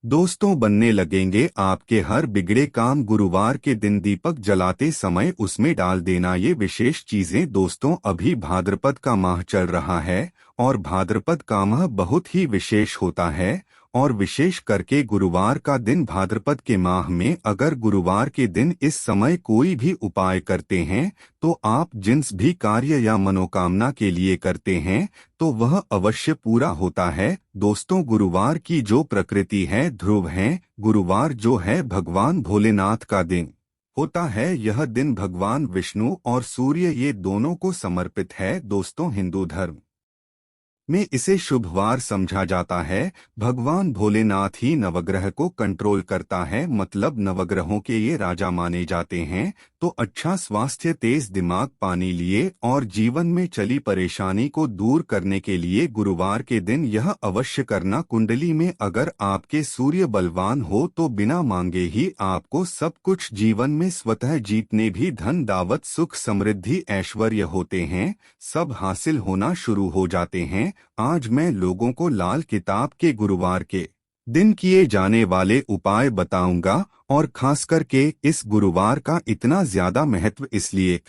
दोस्तों, बनने लगेंगे आपके हर बिगड़े काम। गुरुवार के दिन दीपक जलाते समय उसमें डाल देना ये विशेष चीजें। दोस्तों, अभी भाद्रपद का माह चल रहा है और भाद्रपद का माह बहुत ही विशेष होता है। और विशेष करके गुरुवार का दिन भाद्रपद के माह में अगर गुरुवार के दिन इस समय कोई भी उपाय करते हैं तो आप जिन्स भी कार्य या मनोकामना के लिए करते हैं तो वह अवश्य पूरा होता है। दोस्तों, गुरुवार की जो प्रकृति है ध्रुव है। गुरुवार जो है भगवान भोलेनाथ का दिन होता है। यह दिन भगवान विष्णु और सूर्य ये दोनों को समर्पित है। दोस्तों, हिंदू धर्म में इसे शुभवार समझा जाता है। भगवान भोलेनाथ ही नवग्रह को कंट्रोल करता है, मतलब नवग्रहों के ये राजा माने जाते हैं। तो अच्छा स्वास्थ्य, तेज दिमाग, पानी लिए और जीवन में चली परेशानी को दूर करने के लिए गुरुवार के दिन यह अवश्य करना। कुंडली में अगर आपके सूर्य बलवान हो तो बिना मांगे ही आपको सब कुछ जीवन में स्वतः जीतने भी धन, दावत, सुख, समृद्धि, ऐश्वर्य होते हैं, सब हासिल होना शुरू हो जाते हैं। आज मैं लोगों को लाल किताब के गुरुवार के दिन किए जाने वाले उपाय बताऊंगा। और खास करके इस गुरुवार का इतना ज्यादा महत्व इसलिए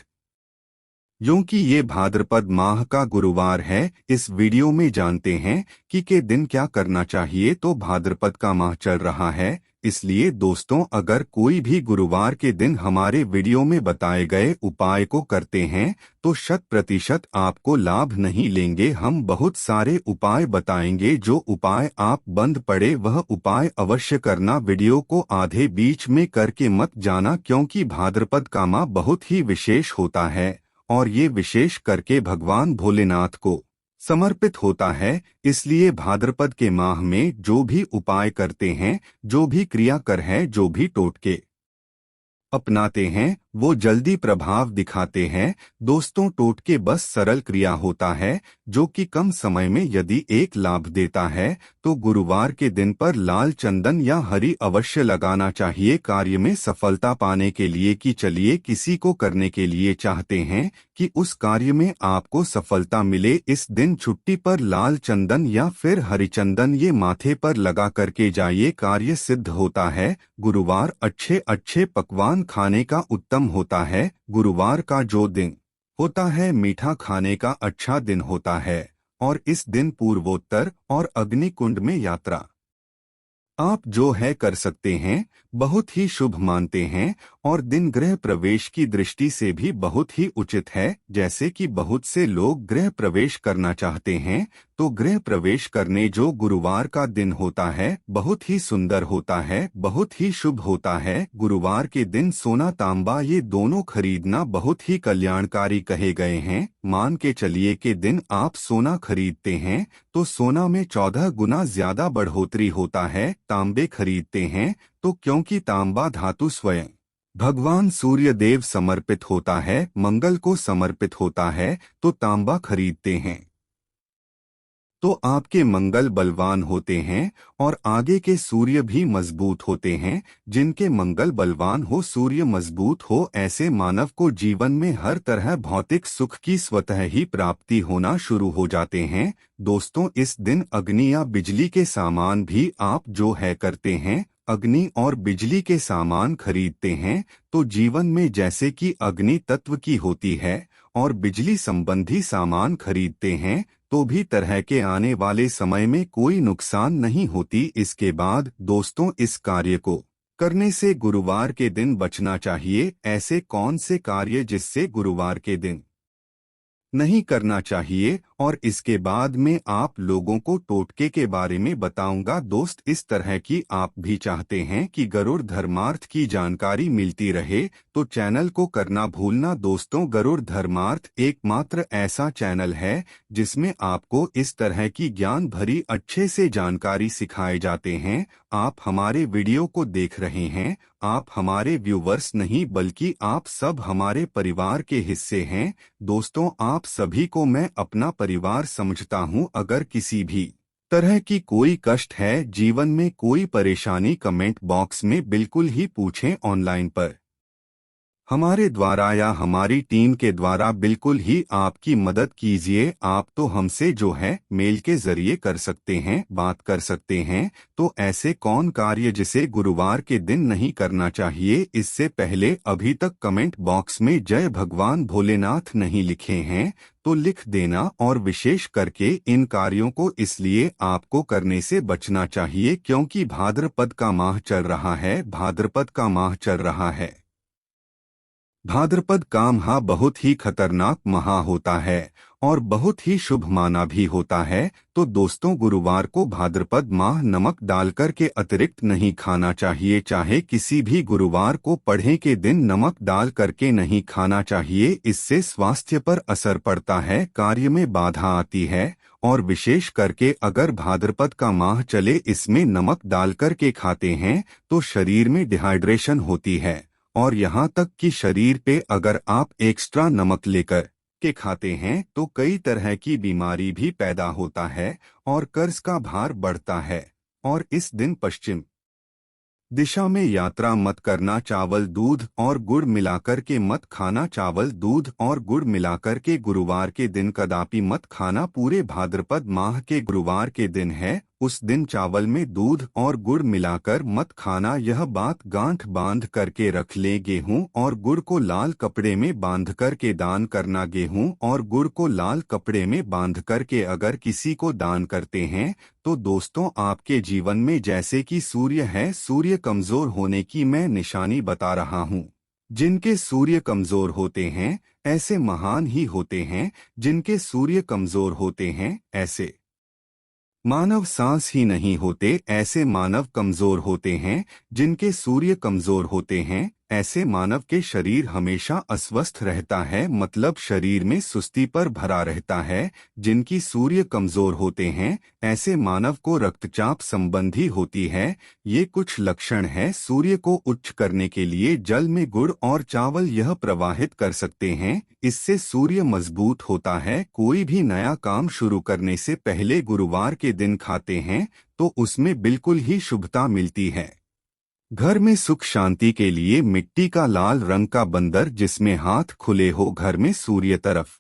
क्योंकि ये भाद्रपद माह का गुरुवार है। इस वीडियो में जानते हैं कि के दिन क्या करना चाहिए। तो भाद्रपद का माह चल रहा है, इसलिए दोस्तों अगर कोई भी गुरुवार के दिन हमारे वीडियो में बताए गए उपाय को करते हैं तो 100% आपको लाभ नहीं लेंगे। हम बहुत सारे उपाय बताएंगे, जो उपाय आप बंद पड़े वह उपाय अवश्य करना। वीडियो को आधे बीच में करके मत जाना, क्योंकि भाद्रपद का माह बहुत ही विशेष होता है और ये विशेष करके भगवान भोलेनाथ को समर्पित होता है। इसलिए भाद्रपद के माह में जो भी उपाय करते हैं, जो भी क्रिया कर है, जो भी टोटके अपनाते हैं वो जल्दी प्रभाव दिखाते हैं। दोस्तों, टोटके बस सरल क्रिया होता है जो कि कम समय में यदि एक लाभ देता है। तो गुरुवार के दिन पर लाल चंदन या हरी अवश्य लगाना चाहिए कार्य में सफलता पाने के लिए। कि चलिए किसी को करने के लिए चाहते हैं कि उस कार्य में आपको सफलता मिले, इस दिन छुट्टी पर लाल चंदन या फिर हरी चंदन ये माथे पर लगा करके जाइए, कार्य सिद्ध होता है। गुरुवार अच्छे अच्छे पकवान खाने का उत्तम होता है। गुरुवार का जो दिन होता है मीठा खाने का अच्छा दिन होता है। और इस दिन पूर्वोत्तर और अग्निकुंड में यात्रा आप जो है कर सकते हैं, बहुत ही शुभ मानते हैं। और दिन गृह प्रवेश की दृष्टि से भी बहुत ही उचित है। जैसे कि बहुत से लोग गृह प्रवेश करना चाहते हैं, तो गृह प्रवेश करने जो गुरुवार का दिन होता है बहुत ही सुंदर होता है, बहुत ही शुभ होता है। गुरुवार के दिन सोना तांबा ये दोनों खरीदना बहुत ही कल्याणकारी कहे गए हैं। मान के चलिए के दिन आप सोना खरीदते हैं तो सोना में 14 गुना ज्यादा बढ़ोतरी होता है। तांबे खरीदते हैं तो क्योंकि तांबा धातु स्वयं भगवान सूर्य देव समर्पित होता है, मंगल को समर्पित होता है, तो तांबा खरीदते हैं तो आपके मंगल बलवान होते हैं और आगे के सूर्य भी मजबूत होते हैं। जिनके मंगल बलवान हो, सूर्य मजबूत हो, ऐसे मानव को जीवन में हर तरह भौतिक सुख की स्वतः ही प्राप्ति होना शुरू हो जाते हैं। दोस्तों, इस दिन अग्नि या बिजली के सामान भी आप जो है करते हैं, अग्नि और बिजली के सामान खरीदते हैं तो जीवन में जैसे कि अग्नि तत्व की होती है और बिजली संबंधी सामान खरीदते हैं तो भी तरह के आने वाले समय में कोई नुकसान नहीं होती। इसके बाद दोस्तों, इस कार्य को करने से गुरुवार के दिन बचना चाहिए। ऐसे कौन से कार्य जिससे गुरुवार के दिन नहीं करना चाहिए, और इसके बाद में आप लोगों को टोटके के बारे में बताऊंगा। दोस्त, इस तरह की आप भी चाहते हैं कि गरुड़ धर्मार्थ की जानकारी मिलती रहे तो चैनल को करना भूलना। दोस्तों, गरुड़ धर्मार्थ एकमात्र ऐसा चैनल है जिसमें आपको इस तरह की ज्ञान भरी अच्छे से जानकारी सिखाए जाते हैं। आप हमारे वीडियो को देख रहे हैं, आप हमारे व्यूवर्स नहीं बल्कि आप सब हमारे परिवार के हिस्से हैं। दोस्तों, आप सभी को मैं अपना परिवार समझता हूं। अगर किसी भी तरह की कोई कष्ट है, जीवन में कोई परेशानी, कमेंट बॉक्स में बिल्कुल ही पूछें। ऑनलाइन पर हमारे द्वारा या हमारी टीम के द्वारा बिल्कुल ही आपकी मदद कीजिए। आप तो हमसे जो है मेल के जरिए कर सकते हैं, बात कर सकते हैं। तो ऐसे कौन कार्य जिसे गुरुवार के दिन नहीं करना चाहिए? इससे पहले अभी तक कमेंट बॉक्स में जय भगवान भोलेनाथ नहीं लिखे हैं तो लिख देना। और विशेष करके इन कार्यों को इसलिए आपको करने से बचना चाहिए क्योंकि भाद्रपद का माह चल रहा है, भाद्रपद का माह चल रहा है। भाद्रपद का माह बहुत ही खतरनाक माह होता है और बहुत ही शुभ माना भी होता है। तो दोस्तों, गुरुवार को भाद्रपद माह नमक डालकर के अतिरिक्त नहीं खाना चाहिए। चाहे किसी भी गुरुवार को पढ़े के दिन नमक डाल करके नहीं खाना चाहिए। इससे स्वास्थ्य पर असर पड़ता है, कार्य में बाधा आती है। और विशेष करके अगर भाद्रपद का माह चले इसमें नमक डाल करके खाते हैं तो शरीर में डिहाइड्रेशन होती है। और यहाँ तक कि शरीर पे अगर आप एक्स्ट्रा नमक लेकर के खाते हैं तो कई तरह की बीमारी भी पैदा होता है और कर्ज का भार बढ़ता है। और इस दिन पश्चिम दिशा में यात्रा मत करना। चावल दूध और गुड़ मिलाकर के मत खाना। चावल दूध और गुड़ मिलाकर के गुरुवार के दिन कदापि मत खाना। पूरे भाद्रपद माह के गुरुवार के दिन है, उस दिन चावल में दूध और गुड़ मिलाकर मत खाना। यह बात गांठ बांध करके रख ले। गेहूं और गुड़ को लाल कपड़े में बांध करके दान करना। गेहूं और गुड़ को लाल कपड़े में बांध करके अगर किसी को दान करते हैं तो दोस्तों, आपके जीवन में जैसे कि सूर्य है, सूर्य कमजोर होने की मैं निशानी बता रहा हूँ। जिनके सूर्य कमजोर होते हैं ऐसे महान ही होते हैं। जिनके सूर्य कमजोर होते हैं ऐसे मानव सांस ही नहीं होते। ऐसे मानव कमजोर होते हैं। जिनके सूर्य कमजोर होते हैं ऐसे मानव के शरीर हमेशा अस्वस्थ रहता है, मतलब शरीर में सुस्ती पर भरा रहता है। जिनकी सूर्य कमजोर होते हैं ऐसे मानव को रक्तचाप संबंधी होती है। ये कुछ लक्षण है। सूर्य को उच्च करने के लिए जल में गुड़ और चावल यह प्रवाहित कर सकते हैं। इससे सूर्य मजबूत होता है। कोई भी नया काम शुरू करने से पहले गुरुवार के दिन खाते हैं तो उसमें बिल्कुल ही शुभता मिलती है। घर में सुख शांति के लिए मिट्टी का लाल रंग का बंदर जिसमें हाथ खुले हो घर में सूर्य तरफ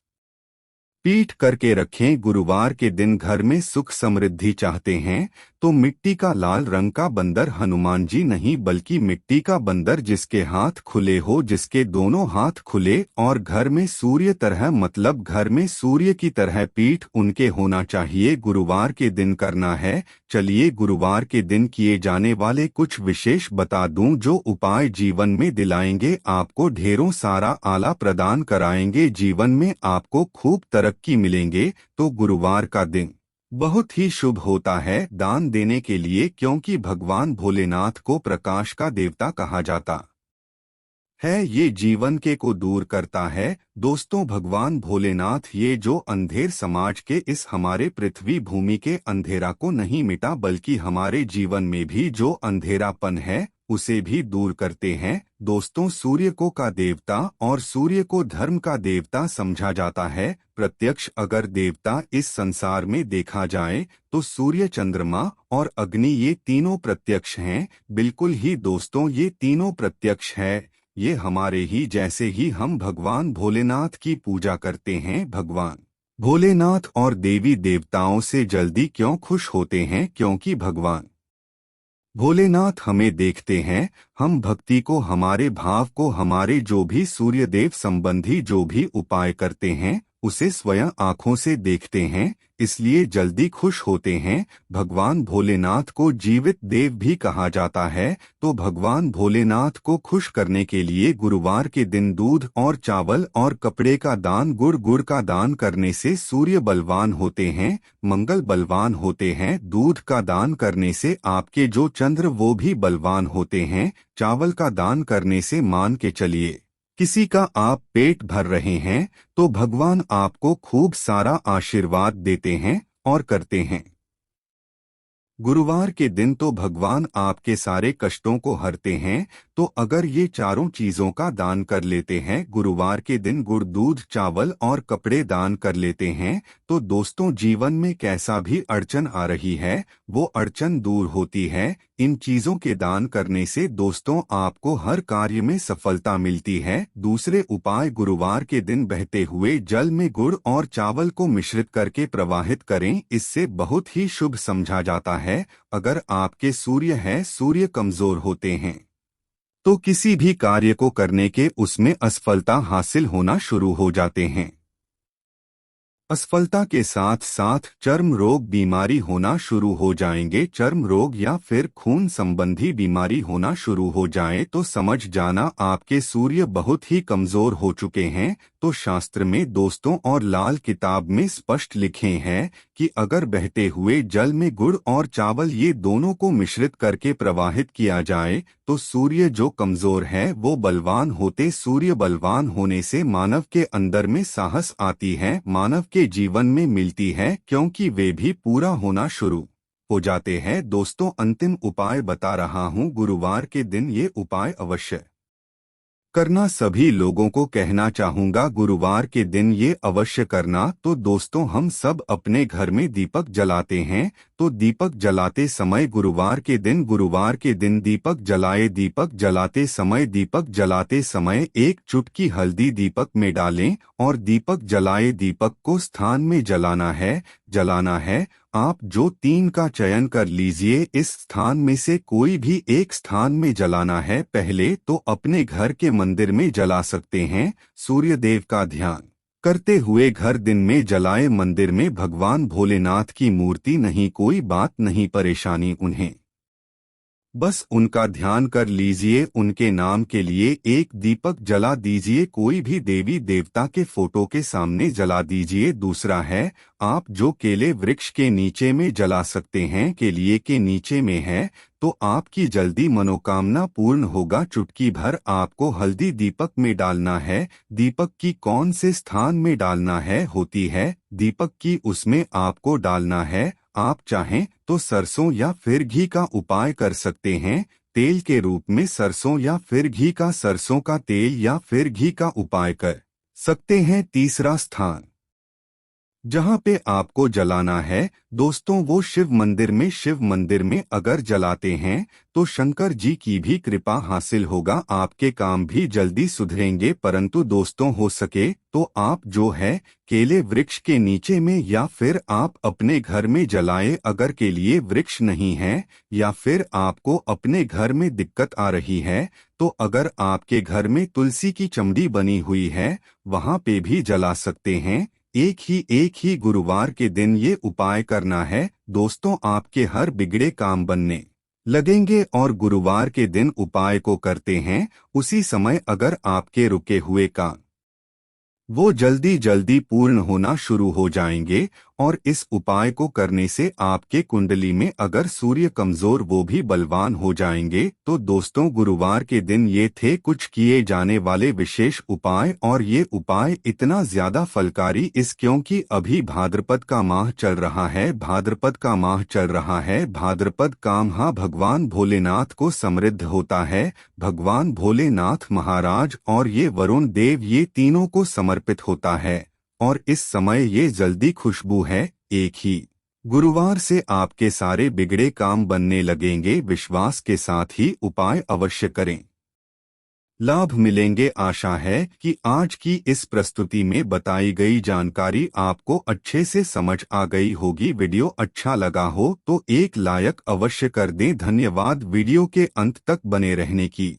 पीठ करके रखें। गुरुवार के दिन घर में सुख समृद्धि चाहते हैं तो मिट्टी का लाल रंग का बंदर, हनुमान जी नहीं बल्कि मिट्टी का बंदर जिसके हाथ खुले हो, जिसके दोनों हाथ खुले और घर में सूर्य तरह, मतलब घर में सूर्य की तरह पीठ उनके होना चाहिए। गुरुवार के दिन करना है। चलिए गुरुवार के दिन किए जाने वाले कुछ विशेष बता दूं जो उपाय जीवन में दिलाएंगे आपको ढेरों सारा आला प्रदान कराएंगे। जीवन में आपको खूब तरक्की मिलेंगे। तो गुरुवार का दिन बहुत ही शुभ होता है दान देने के लिए, क्योंकि भगवान भोलेनाथ को प्रकाश का देवता कहा जाता है। ये जीवन के को दूर करता है। दोस्तों, भगवान भोलेनाथ ये जो अंधेर समाज के इस हमारे पृथ्वी भूमि के अंधेरा को नहीं मिटा बल्कि हमारे जीवन में भी जो अंधेरापन है उसे भी दूर करते हैं। दोस्तों, सूर्य को का देवता और सूर्य को धर्म का देवता समझा जाता है। प्रत्यक्ष अगर देवता इस संसार में देखा जाए तो सूर्य, चंद्रमा और अग्नि ये तीनों प्रत्यक्ष हैं। बिल्कुल ही दोस्तों, ये तीनों प्रत्यक्ष है। ये हमारे ही जैसे ही हम भगवान भोलेनाथ की पूजा करते हैं। भगवान भोलेनाथ और देवी देवताओं से जल्दी क्यों खुश होते हैं? क्योंकि भगवान भोलेनाथ हमें देखते हैं। हम भक्ति को, हमारे भाव को, हमारे जो भी सूर्यदेव संबंधी जो भी उपाय करते हैं उसे स्वयं आँखों से देखते हैं, इसलिए जल्दी खुश होते हैं। भगवान भोलेनाथ को जीवित देव भी कहा जाता है। तो भगवान भोलेनाथ को खुश करने के लिए गुरुवार के दिन दूध और चावल और कपड़े का दान, गुड़ का दान करने से सूर्य बलवान होते हैं, मंगल बलवान होते हैं। दूध का दान करने से आपके जो चंद्र वो भी बलवान होते हैं। चावल का दान करने से मान के चलिए किसी का आप पेट भर रहे हैं तो भगवान आपको खूब सारा आशीर्वाद देते हैं और करते हैं। गुरुवार के दिन तो भगवान आपके सारे कष्टों को हरते हैं। तो अगर ये चारों चीजों का दान कर लेते हैं, गुरुवार के दिन गुड़, दूध, चावल और कपड़े दान कर लेते हैं, तो दोस्तों जीवन में कैसा भी अड़चन आ रही है वो अड़चन दूर होती है। इन चीजों के दान करने से दोस्तों आपको हर कार्य में सफलता मिलती है। दूसरे उपाय, गुरुवार के दिन बहते हुए जल में गुड़ और चावल को मिश्रित करके प्रवाहित करें, इससे बहुत ही शुभ समझा जाता है। अगर आपके सूर्य कमजोर होते हैं तो किसी भी कार्य को करने के उसमें असफलता हासिल होना शुरू हो जाते हैं। असफलता के साथ साथ चर्म रोग बीमारी होना शुरू हो जाएंगे। चर्म रोग या फिर खून संबंधी बीमारी होना शुरू हो जाए तो समझ जाना आपके सूर्य बहुत ही कमजोर हो चुके हैं। तो शास्त्र में दोस्तों और लाल किताब में स्पष्ट लिखे हैं कि अगर बहते हुए जल में गुड़ और चावल ये दोनों को मिश्रित करके प्रवाहित किया जाए तो सूर्य जो कमजोर है वो बलवान होते। सूर्य बलवान होने से मानव के अंदर में साहस आती है, मानव के जीवन में मिलती है, क्योंकि वे भी पूरा होना शुरू हो जाते हैं। दोस्तों अंतिम उपाय बता रहा हूँ, गुरुवार के दिन ये उपाय अवश्य करना। सभी लोगों को कहना चाहूँगा गुरुवार के दिन ये अवश्य करना। तो दोस्तों हम सब अपने घर में दीपक जलाते हैं, तो दीपक जलाते समय गुरुवार के दिन दीपक जलाते समय एक चुटकी हल्दी दीपक में डालें और दीपक दीपक को स्थान में जलाना है। आप जो 3 का चयन कर लीजिए, इस स्थान में से कोई भी एक स्थान में जलाना है। पहले तो अपने घर के मंदिर में जला सकते हैं, सूर्य देव का ध्यान करते हुए घर दिन में जलाए। मंदिर में भगवान भोलेनाथ की मूर्ति नहीं, कोई बात नहीं, परेशानी उन्हें बस उनका ध्यान कर लीजिए, उनके नाम के लिए एक दीपक जला दीजिए, कोई भी देवी देवता के फोटो के सामने जला दीजिए। दूसरा है, आप जो केले वृक्ष के नीचे में जला सकते हैं, केलिए के नीचे में है तो आपकी जल्दी मनोकामना पूर्ण होगा। चुटकी भर आपको हल्दी दीपक में डालना है। दीपक की कौन से स्थान में डालना है होती है, दीपक की उसमें आपको डालना है। आप चाहें तो सरसों या फिर घी का उपाय कर सकते हैं, तेल के रूप में सरसों या फिर घी का, सरसों का तेल या फिर घी का उपाय कर सकते हैं। तीसरा स्थान जहां पे आपको जलाना है दोस्तों वो शिव मंदिर में अगर जलाते हैं तो शंकर जी की भी कृपा हासिल होगा, आपके काम भी जल्दी सुधरेंगे। परंतु दोस्तों हो सके तो आप जो है केले वृक्ष के नीचे में या फिर आप अपने घर में जलाए। अगर केलिए वृक्ष नहीं है या फिर आपको अपने घर में दिक्कत आ रही है तो अगर आपके घर में तुलसी की चमड़ी बनी हुई है वहां पे भी जला सकते हैं। एक ही गुरुवार के दिन ये उपाय करना है दोस्तों, आपके हर बिगड़े काम बनने लगेंगे। और गुरुवार के दिन उपाय को करते हैं उसी समय अगर आपके रुके हुए काम वो जल्दी पूर्ण होना शुरू हो जाएंगे। और इस उपाय को करने से आपके कुंडली में अगर सूर्य कमजोर वो भी बलवान हो जाएंगे। तो दोस्तों गुरुवार के दिन ये थे कुछ किए जाने वाले विशेष उपाय, और ये उपाय इतना ज्यादा फलकारी क्योंकि अभी भाद्रपद का माह चल रहा है, भाद्रपद का माह भगवान भोलेनाथ को समृद्ध होता है। भगवान भोलेनाथ महाराज और ये वरुण देव ये तीनों को समर्पित होता है। और इस समय ये जल्दी खुशबू है, एक ही गुरुवार से आपके सारे बिगड़े काम बनने लगेंगे। विश्वास के साथ ही उपाय अवश्य करें, लाभ मिलेंगे। आशा है कि आज की इस प्रस्तुति में बताई गई जानकारी आपको अच्छे से समझ आ गई होगी। वीडियो अच्छा लगा हो तो एक लाइक अवश्य कर दें। धन्यवाद वीडियो के अंत तक बने रहने की।